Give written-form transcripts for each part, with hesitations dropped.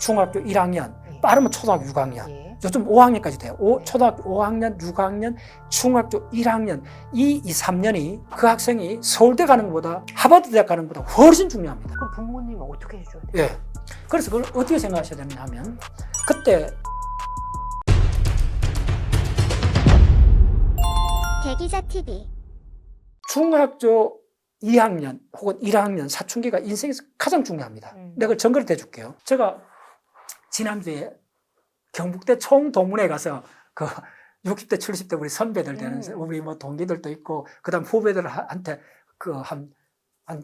중학교 1학년, 예. 빠르면 초등학교 6학년. 예. 요즘 5학년까지 돼요. 초등학교 5학년, 6학년, 중학교 1학년. 이 2, 3년이 그 학생이 서울대 가는 것보다 하버드 대학 가는 것보다 훨씬 중요합니다. 그럼 부모님은 어떻게 해줘야 돼요? 예. 그래서 그걸 어떻게 생각하셔야 되느냐 하면 그때 대기자TV 중학교 2학년 혹은 1학년 사춘기가 인생에서 가장 중요합니다. 내가 그걸 전거를 대줄게요. 제가 지난주에 경북대 총동문회 가서 그 60대, 70대 우리 선배들 되는 우리 뭐 동기들도 있고 그다음 후배들한테 그 한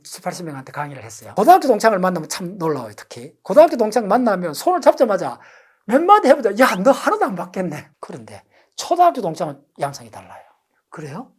7, 80명한테 강의를 했어요. 고등학교 동창을 만나면 참 놀라워요. 특히 고등학교 동창 만나면 손을 잡자마자 몇 마디 해보자. 야, 너 하나도 안 바뀌었네. 그런데 초등학교 동창은 양상이 달라요. 그래요?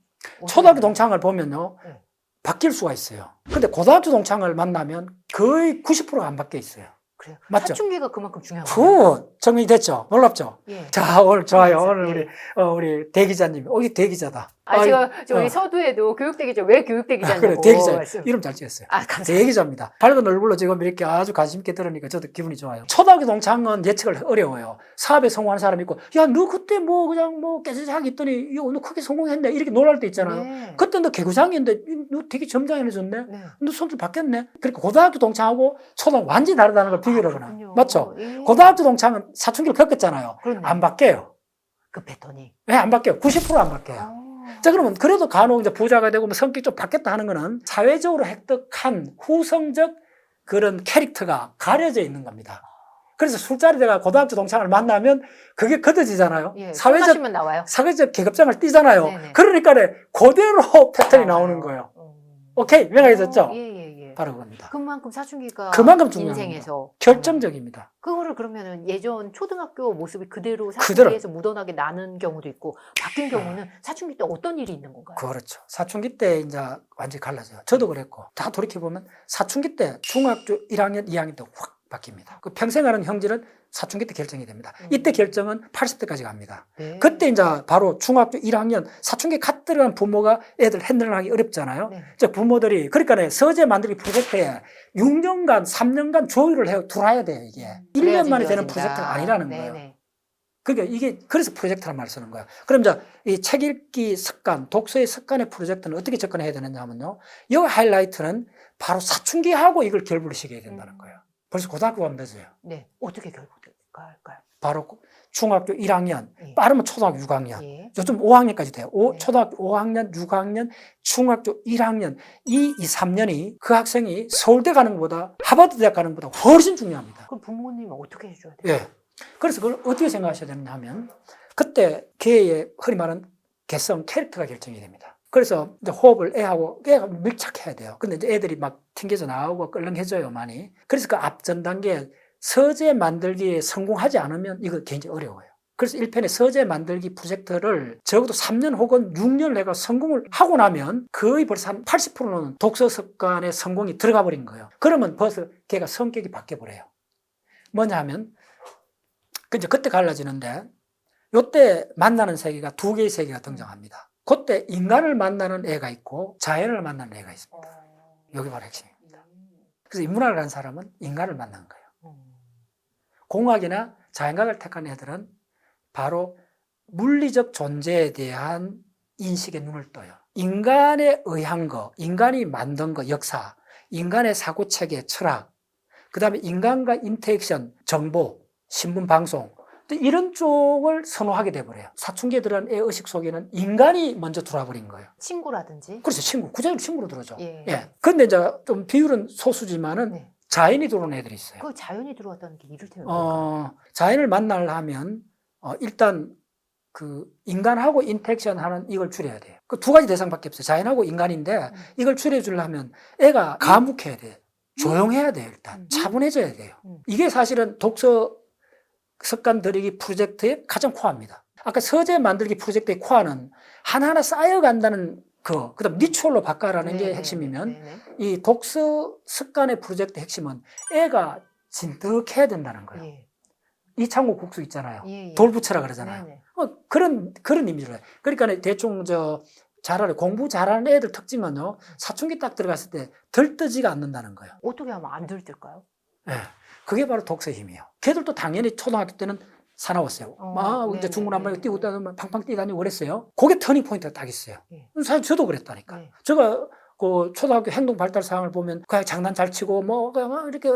초등학교 동창을 보면요, 네. 바뀔 수가 있어요. 근데 고등학교 동창을 만나면 거의 90%가 안 바뀌어 있어요. 그래요? 맞죠? 사춘기가 그만큼 중요한 거예요? 굿! 정리됐죠? 놀랍죠? 예. 자, 오늘 좋아요. 알겠어요. 오늘 예. 우리 대기자님. 이게 대기자다. 제가 저희 서두에도 교육대기자, 왜 교육대기자냐고. 그래, 대기자. 말씀. 이름 잘 지었어요. 감사합니다. 대기자입니다. 밝은 얼굴로 지금 이렇게 아주 관심 있게 들으니까 저도 기분이 좋아요. 초등학교 동창은 예측을 어려워요. 사업에 성공하는 사람이 있고, 야, 너 그때 뭐 그냥 뭐 깨끗하게 있더니, 야, 너 크게 성공했네. 이렇게 놀랄 때 있잖아요. 네. 그때 너 개구장인데, 너 되게 점잖해졌네. 네. 너 손도 바뀌었네. 그러니까 고등학교 동창하고 초등 완전히 다르다는 걸 비교를 하거나. 그렇군요. 맞죠? 예. 고등학교 동창은 사춘기를 겪었잖아요. 그렇네. 안 바뀌어요. 그 패턴이. 왜 안 바뀌어요? 90%안 바뀌어요. 자, 그러면 그래도 간혹 이제 부자가 되고 뭐 성격이 좀 바뀌었다 하는 거는 사회적으로 획득한 후성적 그런 캐릭터가 가려져 있는 겁니다. 그래서 술자리 내가 고등학교 동창을 만나면 그게 걷어지잖아요. 예, 사회적 나와요. 사회적 계급장을 띠잖아요. 네네. 그러니까 그대로 패턴이 나오는 거예요. 오케이, 명확해졌죠? 예. 바로 그겁니다. 그만큼 사춘기가 그만큼 중요한 인생에서 결정적입니다. 그거를 그러면은 예전 초등학교 모습이 그대로 그대로. 사춘기에서 묻어나게 나는 경우도 있고 바뀐 경우는 사춘기 때 어떤 일이 있는 건가요? 그렇죠. 사춘기 때 이제 완전히 갈라져요. 저도 그랬고 다 돌이켜보면 사춘기 때 중학교 1학년, 2학년 때 확 바뀝니다. 그 평생 하는 형질은 사춘기 때 결정이 됩니다. 이때 결정은 80대까지 갑니다. 네. 그때 이제 바로 중학교 1학년 사춘기 갓 들어간 부모가 애들 핸들하기 어렵잖아요. 네. 이제 부모들이 그러니까 서재 만들기 프로젝트에 6년간, 3년간 조율을 둘어야 돼요. 이게 1년 만에 되는 프로젝트가 아니라는 거예요. 네네. 그러니까 이게 그래서 프로젝트란 말을 쓰는 거예요. 그럼 이제 이 책 읽기 습관, 독서의 습관의 프로젝트는 어떻게 접근해야 되느냐 하면요. 이 하이라이트는 바로 사춘기하고 이걸 결부를 시켜야 된다는 거예요. 벌써 고등학교 가면 되죠. 네. 어떻게 결부될까요? 바로 중학교 1학년, 예. 빠르면 초등학교 6학년. 예. 요즘 5학년까지 돼요. 네. 초등학교 5학년, 6학년, 중학교 1학년. 이 2, 3년이 그 학생이 서울대 가는 것보다 하버드 대학 가는 것보다 훨씬 중요합니다. 그럼 부모님은 어떻게 해줘야 돼요? 예. 그래서 그걸 어떻게 생각하셔야 되느냐 하면 그때 걔의 흔히 말하는 개성, 캐릭터가 결정이 됩니다. 그래서 이제 호흡을 애하고 밀착해야 돼요. 근데 이제 애들이 막 튕겨져 나오고 끌렁해져요, 많이. 그래서 그 앞전 단계 서재 만들기에 성공하지 않으면 이거 굉장히 어려워요. 그래서 1편의 서재 만들기 프로젝트를 적어도 3년 혹은 6년을 해가 성공을 하고 나면 거의 벌써 한 80%는 독서 습관의 성공이 들어가 버린 거예요. 그러면 벌써 걔가 성격이 바뀌어 버려요. 뭐냐 하면 이제 그때 갈라지는데 요때 만나는 세계가 두 개의 세계가 등장합니다. 그때 인간을 만나는 애가 있고 자연을 만나는 애가 있습니다. 여기 바로 핵심입니다. 그래서 인문학을 간 사람은 인간을 만난 거예요. 공학이나 자연학을 택한 애들은 바로 물리적 존재에 대한 인식에 눈을 떠요. 인간에 의한 거, 인간이 만든 거, 역사, 인간의 사고체계, 철학, 그 다음에 인간과 인터액션, 정보, 신문, 방송, 이런 쪽을 선호하게 돼버려요. 사춘기에 들어간 애 의식 속에는 인간이 먼저 들어와 버린 거예요. 친구라든지. 그렇죠. 친구. 구체적으로 친구로 들어오죠. 예. 예. 근데 이제 좀 비율은 소수지만은 네. 자연이 들어오는 애들이 있어요. 그 자연이 들어왔다는 게 이를테면 뭘까요? 자연을 만나려면 일단 그 인간하고 인터랙션 하는 이걸 줄여야 돼요. 그 두 가지 대상밖에 없어요. 자연하고 인간인데 이걸 줄여주려면 애가 감옥해야 돼요. 조용해야 돼요, 일단. 차분해져야 돼요. 이게 사실은 독서 습관 들이기 프로젝트의 가장 코어입니다. 아까 서재 만들기 프로젝트의 코어는 하나하나 쌓여간다는 그 다음 리추얼로 바꿔라는 게 핵심이면 이 독서 습관의 프로젝트 핵심은 애가 진득해야 된다는 거예요. 예. 이창호 국수 있잖아요. 예. 돌 붙여라 그러잖아요. 네네. 그런 이미지로 해요. 그러니까 대충 잘하는 공부 잘하는 애들 특징은요. 사춘기 딱 들어갔을 때 들뜨지가 않는다는 거예요. 어떻게 하면 안 들뜰까요? 예. 그게 바로 독서의 힘이에요. 걔들도 당연히 초등학교 때는 사나웠어요. 막 이제 네네, 중구난방에 네. 뛰고 다니면 팡팡 뛰다니고 그랬어요. 그게 터닝 포인트가 딱 있어요. 네. 사실 저도 그랬다니까. 네. 제가 그 초등학교 행동 발달 사항을 보면 그냥 장난 잘 치고 뭐 그냥 이렇게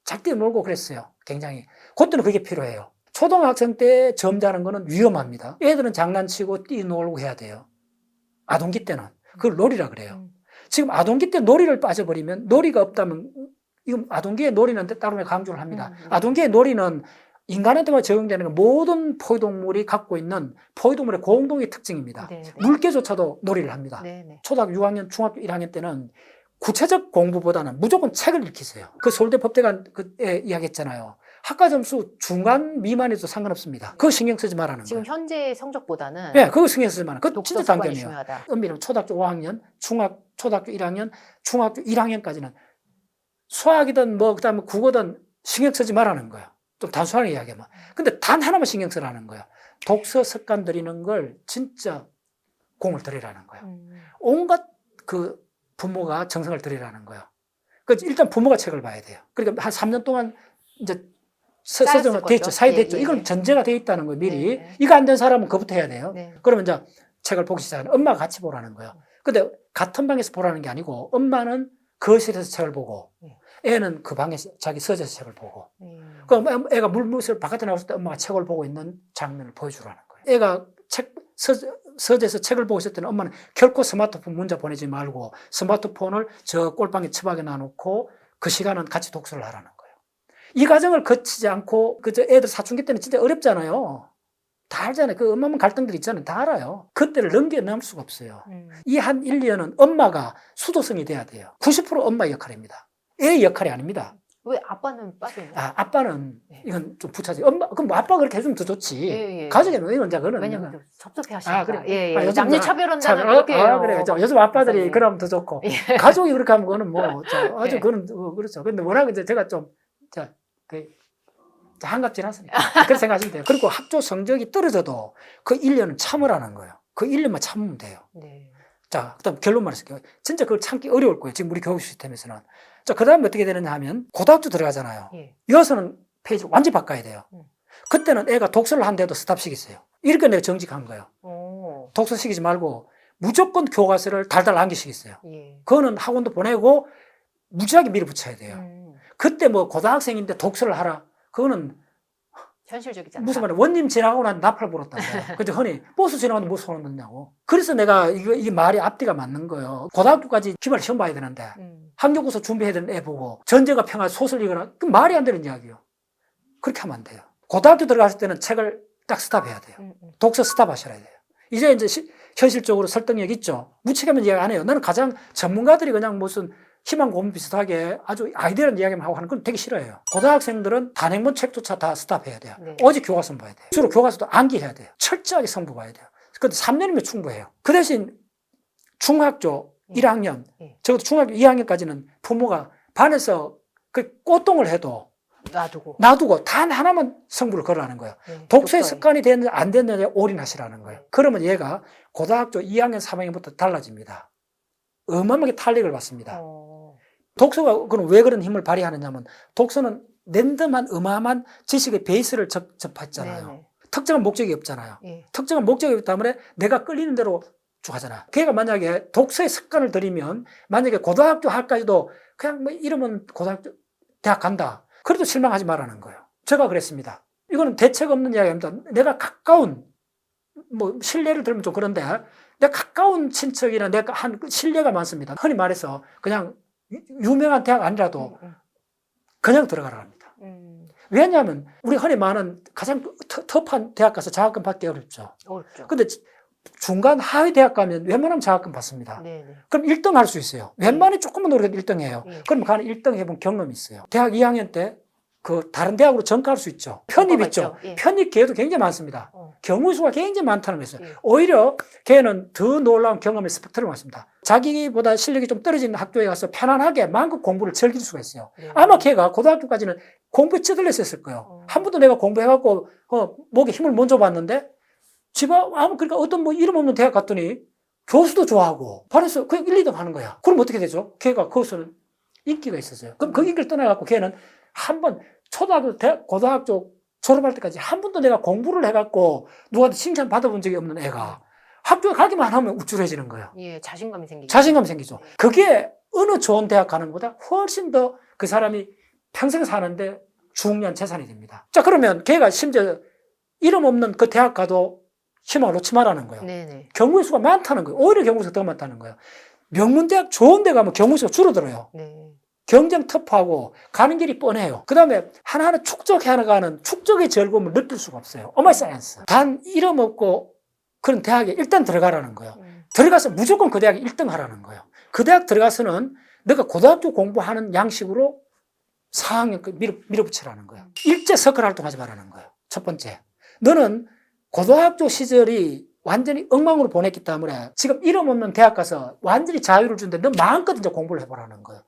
잘 뛰어놀고 그랬어요. 굉장히. 그때는 그게 필요해요. 초등학생 때 점잖은 거는 위험합니다. 애들은 장난치고 뛰어놀고 해야 돼요. 아동기 때는. 그걸 놀이라 그래요. 지금 아동기 때 놀이를 빠져버리면 놀이가 없다면 이건 아동기의 놀이는 따로 강조를 합니다. 아동기의 놀이는 인간한테만 적용되는 건 모든 포유동물이 갖고 있는 포유동물의 공동의 특징입니다. 네네. 물개조차도 놀이를 합니다. 네네. 초등학교 6학년, 중학교 1학년 때는 구체적 공부보다는 무조건 책을 읽히세요. 그 서울대 법대관 그에 이야기했잖아요. 학과 점수 중간 미만에도 상관없습니다. 그거 신경 쓰지 말라는 지금 거예요. 현재 성적보다는 네, 그거 신경 쓰지 말라는 거예요. 그거 독서 진짜 습관이 단견이에요. 중요하다. 은비는 초등학교 5학년, 초등학교 1학년, 중학교 1학년까지는 수학이든 뭐 그다음에 국어든 신경 쓰지 말라는 거예요. 좀 단순하게 이야기하면. 근데 단 하나만 신경 쓰라는 거예요. 독서 습관 들이는 걸 진짜 공을 들이라는 거예요. 온갖 그 부모가 정성을 들이라는 거예요. 그 일단 부모가 책을 봐야 돼요. 그러니까 한 3년 동안 이제 서정이 돼 있죠. 사이 됐죠. 이건 전제가 돼 있다는 거예요. 미리. 네. 이거 안 된 사람은 그부터 해야 돼요. 네. 그러면 이제 책을 보기 시작하는 엄마가 같이 보라는 거예요. 근데 같은 방에서 보라는 게 아니고 엄마는 거실에서 책을 보고 애는 그 방에서 자기 서재에서 책을 보고 그럼 애가 물무술 바깥에 나왔을 때 엄마가 책을 보고 있는 장면을 보여주라는 거예요. 애가 서재에서 책을 보고 있을 때는 엄마는 결코 스마트폰 문자 보내지 말고 스마트폰을 저 꼴방에 처박에 놔놓고 그 시간은 같이 독서를 하라는 거예요. 이 과정을 거치지 않고 그저 애들 사춘기 때는 진짜 어렵잖아요. 다 알잖아요. 그 엄마만 갈등들 있잖아요. 다 알아요. 그때를 넘겨넘을 수가 없어요. 이 한 1년은 엄마가 수도성이 돼야 돼요. 90% 엄마의 역할입니다. 애의 역할이 아닙니다. 왜 아빠는 빠져있나요? 아빠는 이건 좀 부차지. 엄마, 그럼 뭐 아빠가 그렇게 해주면 더 좋지. 예. 가족에는 이건 이제 그거는. 왜냐면 섭섭해 하시니까. 그래. 예. 요즘 남녀 차별한다는 그렇게 해요. 그래. 요즘 아빠들이 맞아요. 그러면 더 좋고. 가족이 그렇게 하면 그거는 뭐, 아주 그거는, 그렇죠. 근데 워낙 이제 제가 좀, 한갑질 하시니까. 그렇게 생각하시면 돼요. 그리고 학교 성적이 떨어져도 그 1년은 참으라는 거예요. 그 1년만 참으면 돼요. 네. 자, 그 다음 결론 말할게요. 진짜 그걸 참기 어려울 거예요. 지금 우리 교육 시스템에서는. 자, 그 다음에 어떻게 되느냐 하면, 고등학교 들어가잖아요. 예. 여기서는 페이지를 완전히 바꿔야 돼요. 그때는 애가 독서를 한데도 스탑 시켰어요. 이렇게 내가 정직한 거예요. 독서 시키지 말고 무조건 교과서를 달달 남기시겠어요. 예. 그거는 학원도 보내고 무지하게 밀어붙여야 돼요. 그때 뭐 고등학생인데 독서를 하라. 그거는 현실적이지 않다. 무슨 말이야. 원님 지나가고 난 나팔 불었다고. 그죠? 흔히 버스 지나가는데 뭐 손을 넣냐고. 그래서 내가 이게 말이 앞뒤가 맞는 거예요. 고등학교까지 기말 시험 봐야 되는데 학력고사 준비해야 되는 애 보고 전쟁과 평화 소설 읽어라. 그 말이 안 되는 이야기예요. 그렇게 하면 안 돼요. 고등학교 들어갔을 때는 책을 딱 스탑해야 돼요. 독서 스탑하셔야 돼요. 이제 현실적으로 설득력 있죠. 무책임한 이야기 안 해요. 나는 가장 전문가들이 그냥 무슨 희망 고문 비슷하게 아주 아이디어는 이야기만 하고 하는 건 되게 싫어해요. 고등학생들은 단행본 책조차 다 스탑해야 돼요. 네. 오직 교과서만 봐야 돼요. 주로 교과서도 암기해야 돼요. 철저하게 성부 봐야 돼요. 근데 3년이면 충분해요. 그 대신 중학교 1학년, 적어도 중학교 2학년까지는 부모가 반에서 그 꽃동을 해도 놔두고 단 하나만 성부를 걸으라는 거예요. 독서의 습관이 됐느냐 안 됐느냐에 올인하시라는 거예요. 그러면 얘가 고등학교 2학년, 3학년부터 달라집니다. 어마어마하게 탄력을 받습니다. 독서가 그럼 왜 그런 힘을 발휘하느냐면 독서는 랜덤한 어마어마한 지식의 베이스를 접했잖아요. 네네. 특정한 목적이 없잖아요. 예. 특정한 목적이 없기 때문에 내가 끌리는 대로 쭉 하잖아. 걔가 만약에 독서의 습관을 들이면 만약에 고등학교 할까지도 그냥 뭐 이러면 고등학교 대학 간다. 그래도 실망하지 말라는 거예요. 제가 그랬습니다. 이거는 대책 없는 이야기입니다. 내가 가까운 뭐 신뢰를 들면 좀 그런데 내가 가까운 친척이나 내가 한 신뢰가 많습니다. 흔히 말해서 그냥 유명한 대학 아니라도 그냥 들어가라 합니다. 왜냐하면 우리 흔히 말하는 가장 터프한 대학 가서 장학금 받기 어렵죠. 근데 중간 하위 대학 가면 웬만하면 장학금 받습니다. 네네. 그럼 1등 할 수 있어요. 웬만히 조금만 노력해도 1등 해요. 네. 그럼 가는 1등 해본 경험이 있어요. 대학 2학년 때 그 다른 대학으로 전과할 수 있죠. 편입 있죠. 예. 편입 기회도 굉장히 많습니다. 경우의 수가 굉장히 많다는 거였어요. 예. 오히려 걔는 더 놀라운 경험의 스펙트럼을 갖습니다. 자기보다 실력이 좀 떨어지는 학교에 가서 편안하게 마음껏 공부를 즐길 수가 있어요. 네. 아마 걔가 고등학교까지는 공부에 찌들렸을 거예요. 한 번도 내가 공부해갖고 목에 힘을 못 줘봤는데 그러니까 어떤 뭐 이름 없는 대학 갔더니 교수도 좋아하고 반에서 그냥 1, 2등 하는 거야. 그럼 어떻게 되죠? 걔가 거기서는 인기가 있었어요. 그럼 그 인기를 떠나갖고 걔는 한번 초등학교, 고등학교 졸업할 때까지 한 번도 내가 공부를 해갖고 누구한테 칭찬 받아본 적이 없는 애가 학교에 가기만 하면 우쭐해지는 거예요. 예, 자신감이 생기죠. 자신감 생기죠. 그게 어느 좋은 대학 가는 것보다 훨씬 더 그 사람이 평생 사는데 중요한 재산이 됩니다. 자, 그러면 걔가 심지어 이름 없는 그 대학 가도 희망을 놓지 말라는 거예요. 네네. 경우의 수가 많다는 거예요. 오히려 경우의 수가 더 많다는 거예요. 명문대학 좋은 데 가면 경우의 수가 줄어들어요. 네. 경쟁 터프하고 가는 길이 뻔해요. 그 다음에 하나하나 축적해나가는 축적의 즐거움을 느낄 수가 없어요. 어마이 사이언스. 단 이름 없고 그런 대학에 일단 들어가라는 거예요. 들어가서 무조건 그 대학에 1등 하라는 거예요. 그 대학 들어가서는 내가 고등학교 공부하는 양식으로 4학년 밀어붙이라는 거예요. 일제 서클 활동하지 말라는 거예요. 첫 번째. 너는 고등학교 시절이 완전히 엉망으로 보냈기 때문에 지금 이름 없는 대학 가서 완전히 자유를 주는데 너 마음껏 이제 공부를 해보라는 거예요.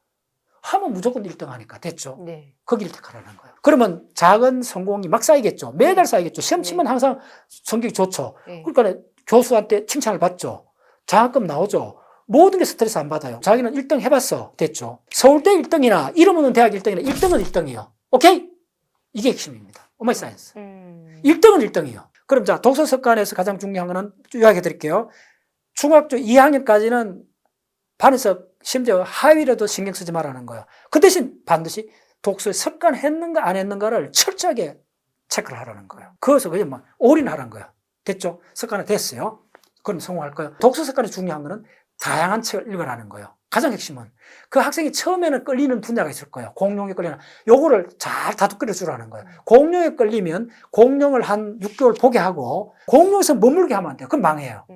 하면 무조건 1등 하니까 됐죠. 네. 거기를 택하라는 거예요. 그러면 작은 성공이 막 쌓이겠죠. 매달 쌓이겠죠. 시험 치면 항상 성격이 좋죠. 네. 그러니까 교수한테 칭찬을 받죠. 장학금 나오죠. 모든 게 스트레스 안 받아요. 자기는 1등 해봤어. 됐죠. 서울대 1등이나 이름 없는 대학 1등이나 1등은 1등이에요. 오케이? 이게 핵심입니다. 오마이 사이언스. 1등은 1등이에요. 그럼 자, 독서 습관에서 가장 중요한 거는 요약해 드릴게요. 중학교 2학년까지는 반에서 심지어 하위라도 신경 쓰지 말라는 거예요. 그 대신 반드시 독서 습관 했는가 안 했는가를 철저하게 체크를 하라는 거예요. 그래서 그냥 막 올인하라는 거예요. 됐죠? 습관이 됐어요. 그럼 성공할 거예요. 독서 습관이 중요한 거는 다양한 책을 읽으라는 거예요. 가장 핵심은 그 학생이 처음에는 끌리는 분야가 있을 거예요. 공룡에 끌리는 요거를 잘 다독거려 주라는 거예요. 공룡에 끌리면 공룡을 한 6개월 보게 하고 공룡에서 머물게 하면 안 돼요. 그럼 망해요.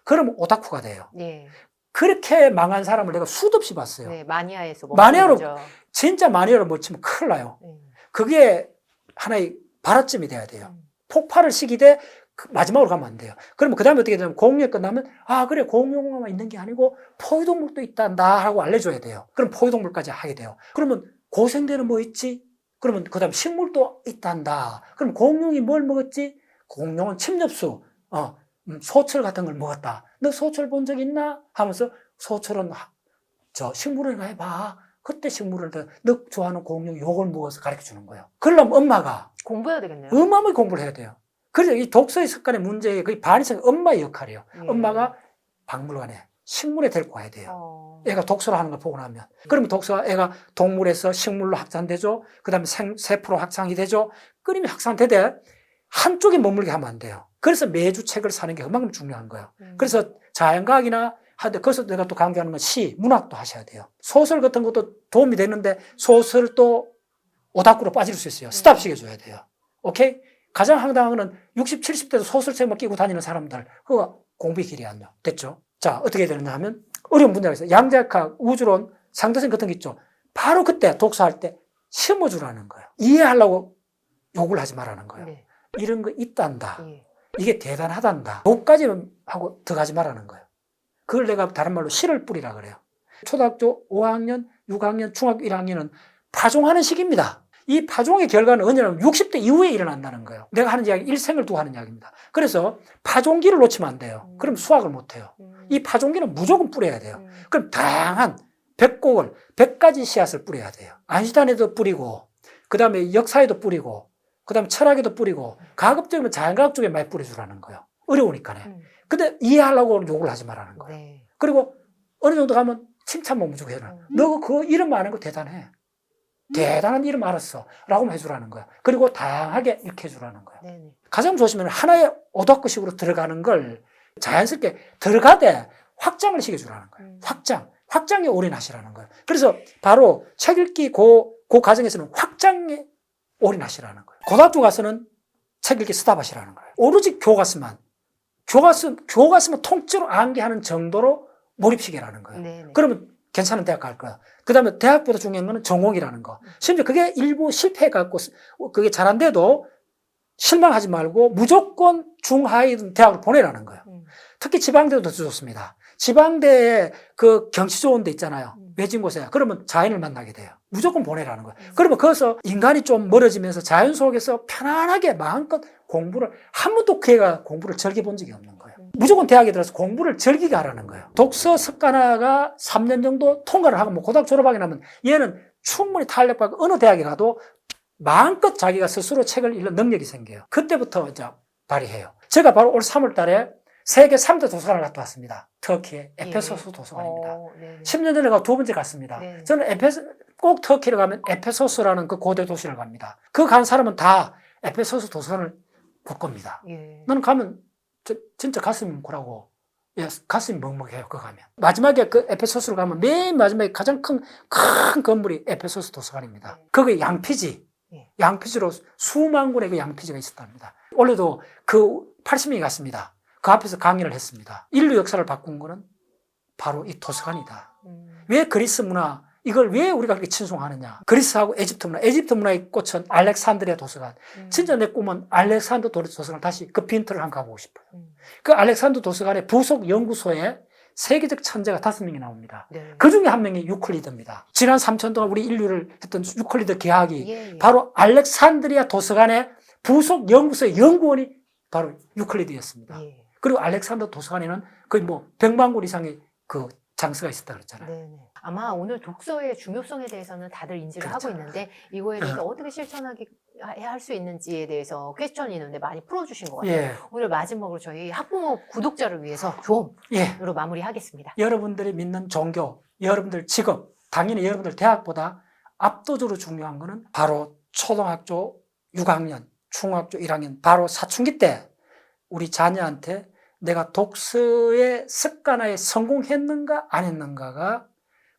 그러면 오타쿠가 돼요. 네. 그렇게 망한 사람을 내가 수도 없이 봤어요. 네, 마니아에서 마니아로 거죠. 진짜 마니아로 못 치면 큰일 나요. 네. 그게 하나의 발화점이 돼야 돼요. 폭발을 시키되 마지막으로 가면 안 돼요. 그러면 그 다음에 어떻게 되냐면 공룡이 끝나면 아 그래 공룡만 있는 게 아니고 포유동물도 있단다 하고 알려줘야 돼요. 그럼 포유동물까지 하게 돼요. 그러면 고생대는 뭐 있지? 그러면 그 다음 식물도 있단다. 그럼 공룡이 뭘 먹었지? 공룡은 침엽수, 소철 같은 걸 먹었다. 너 소철 본 적 있나? 하면서 소철은 저 식물을 해봐. 그때 식물을 너 좋아하는 공룡 요걸 먹어서 가르쳐 주는 거예요. 그러려면 엄마가 공부해야 되겠네요. 어마어마하게 공부를 해야 돼요. 그래서 이 독서의 습관의 문제의 거의 반 이상이 엄마의 역할이에요. 예. 엄마가 박물관에 식물에 데리고 가야 돼요. 애가 독서를 하는 걸 보고 나면. 그러면 독서가 애가 동물에서 식물로 확산되죠. 그 다음에 세포로 확산이 되죠. 끊이면 확산되되 한쪽에 머물게 하면 안 돼요. 그래서 매주 책을 사는 게 그만큼 중요한 거예요. 그래서 자연과학이나 하되 그래서 내가 또 강조하는 건 시, 문학도 하셔야 돼요. 소설 같은 것도 도움이 되는데 소설도 오다쿠로 빠질 수 있어요. 스탑 시켜줘야 돼요. 오케이? 가장 황당한 거는 60, 70대도 소설책만 끼고 다니는 사람들. 그거 공부의 길이 아니에요. 됐죠? 자, 어떻게 해야 되느냐 하면 어려운 문제가 있어요. 양자역학, 우주론, 상대성 같은 게 있죠. 바로 그때 독서할 때 심어주라는 거예요. 이해하려고 욕을 하지 말라는 거예요. 네. 이런 거 있단다. 예. 이게 대단하단다. 욕까지는 하고 더 가지 말라는 거예요. 그걸 내가 다른 말로 씨를 뿌리라 그래요. 초등학교 5학년, 6학년, 중학교 1학년은 파종하는 시기입니다. 이 파종의 결과는 언제냐면 60대 이후에 일어난다는 거예요. 내가 하는 이야기, 일생을 두고 하는 이야기입니다. 그래서 파종기를 놓치면 안 돼요. 그럼 수학을 못 해요. 이 파종기는 무조건 뿌려야 돼요. 그럼 다양한 100곡을, 100가지 씨앗을 뿌려야 돼요. 아인슈타인에도 뿌리고, 그 다음에 역사에도 뿌리고, 그 다음에 철학에도 뿌리고, 가급적이면 자연과학 쪽에 많이 뿌려주라는 거예요. 어려우니까네. 근데 이해하려고 욕을 하지 말라는 거예요. 네. 그리고 어느 정도 가면 칭찬만 무조건 해라. 너 그거 이름 아는 거 대단해. 대단한 이름 알았어. 라고 해주라는 거야. 그리고 다양하게 이렇게 해주라는 거야. 네네. 가장 조심하면 하나의 오덕구식으로 들어가는 걸 자연스럽게 들어가되 확장을 시켜주라는 거예요. 확장에 올인하시라는 거예요. 그래서 바로 책 읽기 그 과정에서는 확장에 올인하시라는 거예요. 고등학교 가서는 책 읽기 스탑하시라는 거예요. 오로지 교과서만 통째로 암기하는 정도로 몰입시키라는 거예요. 네네. 그러면 괜찮은 대학 갈 거야. 그 다음에 대학보다 중요한 거는 전공이라는 거. 심지어 그게 일부 실패해갖고 그게 잘한데도 실망하지 말고 무조건 중하위 대학을 보내라는 거예요. 특히 지방대도 더 좋습니다. 지방대에 그 경치 좋은 데 있잖아요. 외진 곳에. 그러면 자연을 만나게 돼요. 무조건 보내라는 거예요. 그러면 거기서 인간이 좀 멀어지면서 자연 속에서 편안하게 마음껏 공부를, 한 번도 그 애가 공부를 즐겨본 적이 없는 거예요. 무조건 대학에 들어서 공부를 즐기게 하라는 거예요. 독서 습관화가 3년 정도 통과를 하고 뭐 고등학교 졸업하게 나면 얘는 충분히 탄력받고 어느 대학에 가도 마음껏 자기가 스스로 책을 읽는 능력이 생겨요. 그때부터 이제 발휘해요. 제가 바로 올 3월 달에 세계 3대 도서관을 갔다 왔습니다. 터키의 에페소스 도서관입니다. 네네. 10년 전에 가고 2번째 갔습니다. 네. 저는 꼭 터키를 가면 에페소스라는 그 고대 도시를 갑니다. 그 간 사람은 다 에페소스 도서관을 볼 겁니다. 예. 나는 가면 진짜 가슴이 뭉클하고 가슴이 먹먹해요. 그거 가면. 마지막에 그 에페소스로 가면 맨 마지막에 가장 큰 건물이 에페소스 도서관입니다. 네. 거기 양피지, 네. 양피지로 수만 군의 그 양피지가 있었답니다. 원래도 그 80명이 갔습니다. 그 앞에서 강의를 했습니다. 인류 역사를 바꾼 거는 바로 이 도서관이다. 왜 그리스 문화, 이걸 왜 우리가 그렇게 친송하느냐. 그리스하고 에집트 문화의 꽃은 알렉산드리아 도서관. 진짜 내 꿈은 알렉산더 도서관 다시 그 빈터를 한번 가보고 싶어요. 그 알렉산더 도서관의 부속 연구소에 세계적 천재가 5명이 나옵니다. 네. 그 중에 한 명이 유클리드입니다. 지난 3천 동안 우리 인류를 했던 유클리드 계학이 예. 바로 알렉산드리아 도서관의 부속 연구소의 연구원이 바로 유클리드였습니다. 예. 그리고 알렉산더 도서관에는 거의 뭐 100만 권 이상의 그 장스가 있었다 그랬잖아요. 네네. 아마 오늘 독서의 중요성에 대해서는 다들 인지를 그렇죠. 하고 있는데 이거에 대해서 어떻게 실천하게 할 수 있는지에 대해서 퀘스천이 있는데 많이 풀어주신 것 같아요. 예, 오늘 마지막으로 저희 학부모 구독자를 위해서 조언으로 예. 마무리하겠습니다. 여러분들이 믿는 종교, 여러분들 직업, 당연히 여러분들 대학보다 압도적으로 중요한 거는 바로 초등학교 6학년, 중학교 1학년, 바로 사춘기 때 우리 자녀한테 내가 독서의 습관화에 성공했는가 안 했는가가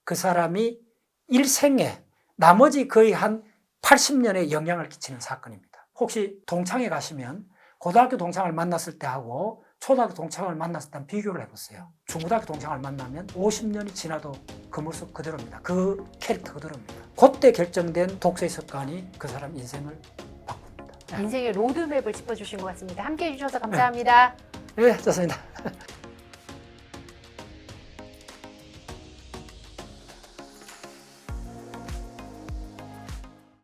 그 사람이 일생에 나머지 거의 한 80년의 영향을 끼치는 사건입니다. 혹시 동창회 가시면 고등학교 동창을 만났을 때하고 초등학교 동창을 만났을 때 비교를 해보세요. 중고등학교 동창을 만나면 50년이 지나도 그 모습 그대로입니다. 그 캐릭터 그대로입니다. 그때 결정된 독서의 습관이 그 사람 인생을 바꿉니다. 인생의 로드맵을 짚어주신 것 같습니다. 함께해 주셔서 감사합니다. 네, 좋습니다.